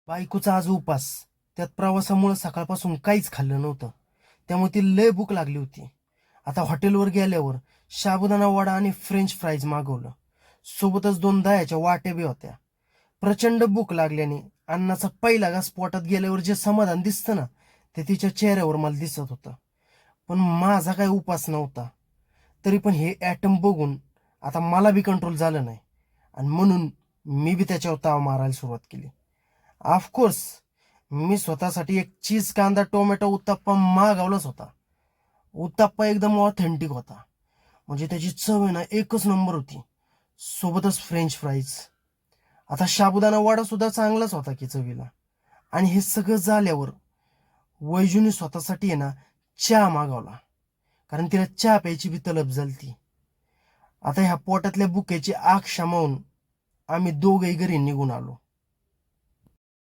बायकोचा आज उपास. त्यात प्रवासामुळे सकाळपासून काहीच खाल्लं नव्हतं. त्यामुळे ती लय भूक लागली होती. आता हॉटेलवर गेल्यावर साबुदाणा वडा आणि फ्रेंच फ्राईज मागवलं. सोबतच 2 दह्याच्या वाट्या बी होत्या. प्रचंड भूक लागल्याने अन्नाचा पहिला घास पोटात गेल्यावर जे समाधान दिसतं ना, ते तिच्या चेहऱ्यावर मला दिसत होतं. पण माझा काही उपास नव्हता. तरी पण हे ॲटम बघून आता मला बी कंट्रोल झालं नाही आणि म्हणून मी बी त्याच्यावर ताव मारायला सुरुवात केली. ऑफकोर्स मी स्वतःसाठी एक चीज कांदा टोमॅटो उत्तप्पा मागवलाच होता. उत्तप्पा एकदम ऑथेंटिक होता. म्हणजे त्याची चव आहे ना एकच नंबर होती. सोबतच फ्रेंच फ्राईज. आता साबुदाणा वडा सुद्धा चांगलाच होता की चवीला. आणि हे सगळं झाल्यावर वैजूने स्वतःसाठी आहे ना चहा मागवला. कारण तिला चहा प्यायची बी तलब झालती. आता ह्या पोटातल्या भुकेची आग शमावून आम्ही दोघंही घरी निघून आलो.